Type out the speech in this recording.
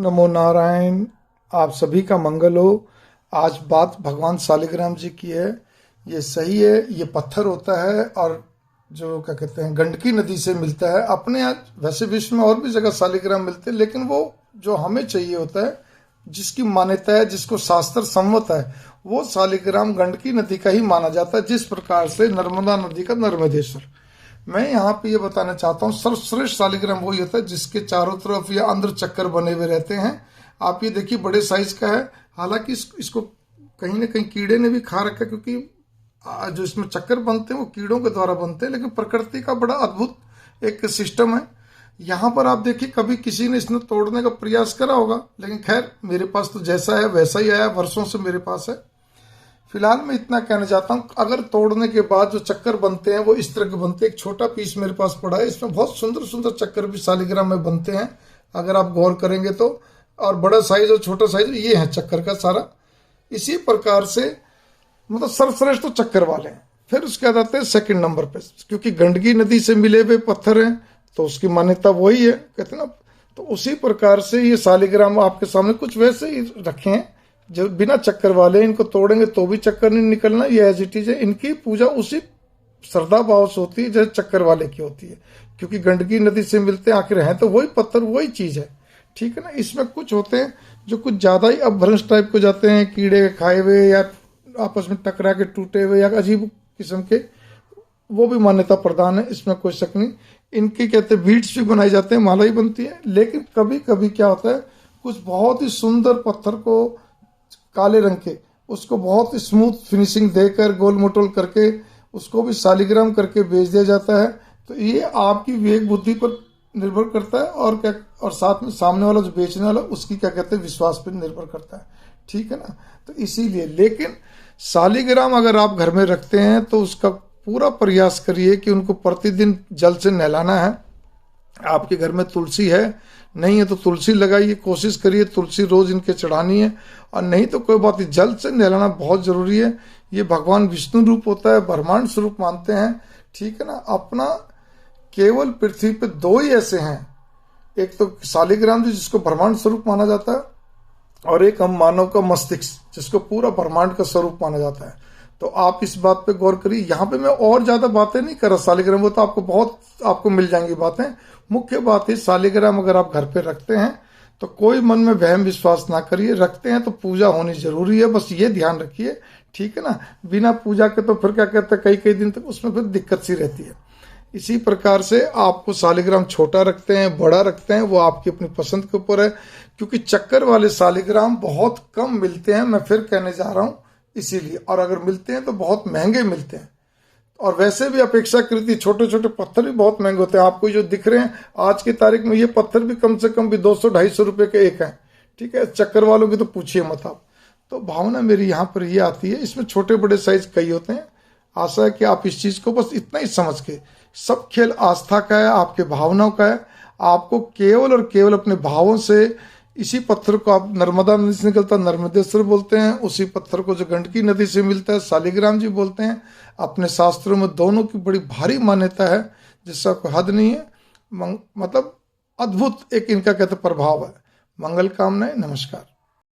नमो नारायण। आप सभी का मंगल हो। आज बात भगवान शालिग्राम जी की है। ये सही है, ये पत्थर होता है और जो क्या कहते हैं गंडकी नदी से मिलता है। अपने यहाँ वैसे विश्व में और भी जगह शालिग्राम मिलते हैं, लेकिन वो जो हमें चाहिए होता है, जिसकी मान्यता है, जिसको शास्त्र सम्मत है, वो शालिग्राम गंडकी नदी का ही माना जाता है। जिस प्रकार से नर्मदा नदी का नर्मदेश्वर। मैं यहाँ पे ये बताना चाहता हूँ, सर्वश्रेष्ठ शालिग्राम वही होता है जिसके चारों तरफ या अंदर चक्कर बने हुए रहते हैं। आप ये देखिए, बड़े साइज का है। हालांकि इसको कहीं ना कहीं कीड़े ने भी खा रखा है, क्योंकि जो इसमें चक्कर बनते हैं वो कीड़ों के द्वारा बनते हैं। लेकिन प्रकृति का बड़ा अद्भुत एक सिस्टम है। यहाँ पर आप देखिए, कभी किसी ने इसने तोड़ने का प्रयास करा होगा, लेकिन खैर मेरे पास तो जैसा है वैसा ही आया, वर्षों से मेरे पास है। फिलहाल मैं इतना कहना चाहता हूँ, अगर तोड़ने के बाद जो चक्कर बनते हैं वो इस तरह के बनते हैं। एक छोटा पीस मेरे पास पड़ा है, इसमें बहुत सुंदर सुंदर चक्कर भी शालिग्राम में बनते हैं, अगर आप गौर करेंगे तो। और बड़ा साइज और छोटा साइज ये है चक्कर का सारा। इसी प्रकार से मतलब सर्वश्रेष्ठ तो चक्कर वाले हैं। फिर उसके बाद आते हैं सेकंड नंबर पे, क्योंकि गंडकी नदी से मिले हुए पत्थर हैं तो उसकी मान्यता वही है, कहते हैं ना। तो उसी प्रकार से ये शालिग्राम आपके सामने कुछ वैसे ही रखे हैं, जो बिना चक्कर वाले। इनको तोड़ेंगे तो भी चक्कर नहीं निकलना, ये एज इट इज है। इनकी पूजा उसी श्रद्धा भाव से होती है जैसे चक्कर वाले की होती है, क्योंकि गंडकी नदी से मिलते हैं, आखिर हैं तो वही पत्थर, वही चीज है, ठीक है ना। इसमें कुछ होते हैं जो कुछ ज्यादा ही अपभ्रंश टाइप को जाते हैं, कीड़े खाए हुए या आपस में टकरा के टूटे हुए या अजीब किस्म के, वो भी मान्यता प्रदान है, इसमें कोई शक नहीं। इनके कहते हैं बीड्स भी बनाई जाते हैं, माला ही बनती है। लेकिन कभी कभी क्या होता है, कुछ बहुत ही सुंदर पत्थर को काले रंग के, उसको बहुत ही स्मूथ फिनिशिंग देकर गोल मोटोल करके उसको भी शालिग्राम करके बेच दिया जाता है। तो ये आपकी विवेक बुद्धि पर निर्भर करता है, और क्या, और साथ में सामने वाला जो बेचने वाला उसकी क्या कहते हैं विश्वास पर निर्भर करता है, ठीक है ना। तो इसीलिए, लेकिन शालिग्राम अगर आप घर में रखते हैं तो उसका पूरा प्रयास करिए कि उनको प्रतिदिन जल से नहलाना है। आपके घर में तुलसी है, नहीं है तो तुलसी लगाइए, कोशिश करिए तुलसी रोज इनके चढ़ानी है। और नहीं तो कोई बात नहीं, जल से नहलाना बहुत जरूरी है। ये भगवान विष्णु रूप होता है, ब्रह्मांड स्वरूप मानते हैं, ठीक है ना। अपना केवल पृथ्वी पे दो ही ऐसे हैं, एक तो शालिग्राम जी जिसको ब्रह्मांड स्वरूप माना जाता है, और एक हम मानव का मस्तिष्क जिसको पूरा ब्रह्मांड का स्वरूप माना जाता है। तो आप इस बात पे गौर करिए। यहाँ पे मैं और ज्यादा बातें नहीं कर रहा शालिग्राम, वो तो आपको मिल जाएंगी बातें। मुख्य बात है, शालिग्राम अगर आप घर पे रखते हैं तो कोई मन में वहम विश्वास ना करिए। रखते हैं तो पूजा होनी जरूरी है, बस ये ध्यान रखिए, ठीक है ना। बिना पूजा के तो फिर क्या कहते हैं, कई कई दिन तक उसमें फिर दिक्कत सी रहती है। इसी प्रकार से आपको शालिग्राम छोटा रखते हैं, बड़ा रखते हैं, वो आपकी अपनी पसंद के ऊपर है। क्योंकि चक्कर वाले शालिग्राम बहुत कम मिलते हैं, मैं फिर कहने जा रहा हूं, इसीलिए। और अगर मिलते हैं तो बहुत महंगे मिलते हैं। और वैसे भी अपेक्षाकृत छोटे छोटे पत्थर भी बहुत महंगे होते हैं। आपको जो दिख रहे हैं आज की तारीख में, ये पत्थर भी कम से कम भी 200-250 रुपए के एक है, ठीक है। चक्कर वालों की तो पूछिए मत आप। तो भावना मेरी यहाँ पर ये आती है, इसमें छोटे बड़े साइज कई होते हैं। आशा है कि आप इस चीज को बस इतना ही समझ के, सब खेल आस्था का है, आपके भावनाओं का है। आपको केवल और केवल अपने भावों से, इसी पत्थर को आप नर्मदा नदी से निकलता नर्मदेश्वर बोलते हैं, उसी पत्थर को जो गंडकी नदी से मिलता है शालिग्राम जी बोलते हैं। अपने शास्त्रों में दोनों की बड़ी भारी मान्यता है, जिसका कोई हद नहीं है। मतलब अद्भुत एक इनका कहते प्रभाव है। मंगल कामनाएं, नमस्कार।